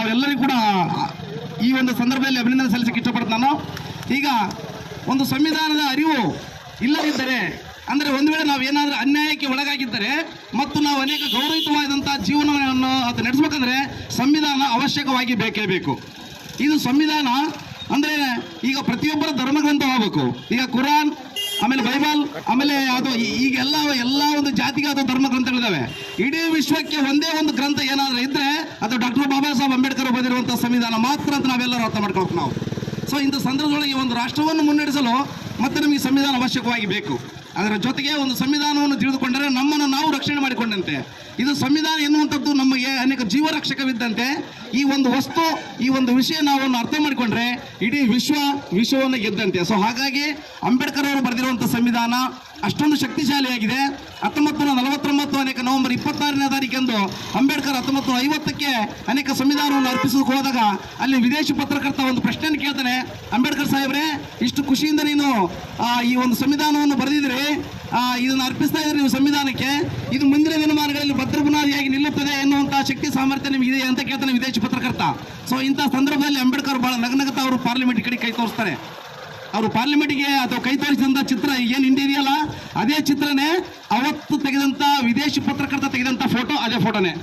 ಅವರೆಲ್ಲರಿಗೂ ಕೂಡ ಈ ಒಂದು ಸಂದರ್ಭದಲ್ಲಿ ಅಭಿನಂದನೆ ಸಲ್ಲಿಸಕ್ಕೆ ಇಷ್ಟಪಡ್ತೀನಿ ನಾನು. ಈಗ ಒಂದು ಸಂವಿಧಾನದ ಅರಿವು ಇಲ್ಲದಿದ್ದರೆ, ಅಂದರೆ ಒಂದು ವೇಳೆ ನಾವು ಏನಾದರೂ ಅನ್ಯಾಯಕ್ಕೆ ಒಳಗಾಗಿದ್ದರೆ ಮತ್ತು ನಾವು ಅನೇಕ ಗೌರವಯುತವಾದಂಥ ಜೀವನವನ್ನು ಅದು ನಡೆಸಬೇಕಂದ್ರೆ ಸಂವಿಧಾನ ಅವಶ್ಯಕವಾಗಿ ಬೇಕೇ ಬೇಕು. ಇದು ಸಂವಿಧಾನ ಅಂದರೆ ಈಗ ಪ್ರತಿಯೊಬ್ಬರ ಧರ್ಮಗ್ರಂಥವಾಗಬೇಕು. ಈಗ ಕುರಾನ್, ಆಮೇಲೆ ಬೈಬಲ್, ಆಮೇಲೆ ಅದು ಈಗ ಎಲ್ಲ ಒಂದು ಜಾತಿಗೆ ಅದು ಧರ್ಮ ಗ್ರಂಥಗಳಿದ್ದಾವೆ. ಇಡೀ ವಿಶ್ವಕ್ಕೆ ಒಂದೇ ಒಂದು ಗ್ರಂಥ ಏನಾದರೂ ಇದ್ದರೆ ಅದು ಡಾಕ್ಟರ್ ಬಾಬಾ ಸಾಹೇಬ್ ಅಂಬೇಡ್ಕರ್ ಬರೆದಿರುವಂಥ ಸಂವಿಧಾನ ಮಾತ್ರ ಅಂತ ನಾವೆಲ್ಲರೂ ಅರ್ಥ ಮಾಡ್ಕೊಳ್ಬೇಕು ನಾವು. ಸೊ ಇಂಥ ಸಂದರ್ಭದೊಳಗೆ ಒಂದು ರಾಷ್ಟ್ರವನ್ನು ಮುನ್ನಡೆಸಲು ಮತ್ತೆ ನಮಗೆ ಸಂವಿಧಾನ ಅವಶ್ಯಕವಾಗಿ ಬೇಕು. ಅದರ ಜೊತೆಗೆ ಒಂದು ಸಂವಿಧಾನವನ್ನು ತಿಳಿದುಕೊಂಡರೆ ನಮ್ಮನ್ನು ನಾವು ರಕ್ಷಣೆ ಮಾಡಿಕೊಂಡಂತೆ. ಇದು ಸಂವಿಧಾನ ಎನ್ನುವಂಥದ್ದು ನಮಗೆ ಅನೇಕ ಜೀವರಕ್ಷಕವಿದ್ದಂತೆ. ಈ ಒಂದು ವಸ್ತು, ಈ ಒಂದು ವಿಷಯ ನಾವು ಅರ್ಥ ಮಾಡಿಕೊಂಡ್ರೆ ಇಡೀ ವಿಶ್ವವನ್ನು ಗೆದ್ದಂತೆ. ಸೊ ಹಾಗಾಗಿ ಅಂಬೇಡ್ಕರ್ ಅವರು ಬರೆದಿರುವಂಥ ಸಂವಿಧಾನ ಅಷ್ಟೊಂದು ಶಕ್ತಿಶಾಲಿಯಾಗಿದೆ. 1949 ಅನೇಕ ನವೆಂಬರ್ 26ನೇ ತಾರೀಕಂದು ಅಂಬೇಡ್ಕರ್ 1950ಕ್ಕೆ ಅನೇಕ ಸಂವಿಧಾನವನ್ನು ಅರ್ಪಿಸೋಕೆ ಹೋದಾಗ ಅಲ್ಲಿ ವಿದೇಶಿ ಪತ್ರಕರ್ತ ಒಂದು ಪ್ರಶ್ನೆಯನ್ನು ಕೇಳ್ತಾನೆ, ಅಂಬೇಡ್ಕರ್ ಸಾಹೇಬ್ರೆ, ಇಷ್ಟು ಖುಷಿಯಿಂದ ನೀನು ಈ ಒಂದು ಸಂವಿಧಾನವನ್ನು ಬರೆದಿದ್ರಿ, ಇದನ್ನು ಅರ್ಪಿಸ್ತಾ ಇದ್ರಿ ನೀವು ಸಂವಿಧಾನಕ್ಕೆ, ಇದು ಮುಂದಿನ ದಿನಮಾನಗಳಲ್ಲಿ ಭದ್ರ ಬುನಾದಿಯಾಗಿ ನಿಲ್ಲುತ್ತದೆ ಎನ್ನುವಂಥ ಶಕ್ತಿ ಸಾಮರ್ಥ್ಯ ನಿಮಗಿದೆ ಅಂತ ಕೇಳ್ತಾನೆ ವಿದೇಶಿ ಪತ್ರಕರ್ತ. ಸೊ ಇಂಥ ಸಂದರ್ಭದಲ್ಲಿ ಅಂಬೇಡ್ಕರ್ ಬಹಳ ನಗನಗುತ್ತಾ ಅವರು ಪಾರ್ಲಿಮೆಂಟ್ ಕಡೆ ಕೈ ತೋರಿಸ್ತಾರೆ. ಅವರು ಪಾರ್ಲಿಮೆಂಟ್ಗೆ ಅಥವಾ ಕೈ ತೋರಿಸಿದಂಥ ಚಿತ್ರ ಏನು ಹಿಂದೆ ಇದೆಯಲ್ಲ ಅದೇ ಚಿತ್ರನೇ ಅವತ್ತು ತೆಗೆದಂಥ ವಿದೇಶಿ ಪತ್ರಕರ್ತ ತೆಗೆದಂಥ ಫೋಟೋ, ಅದೇ ಫೋಟೋನೇ.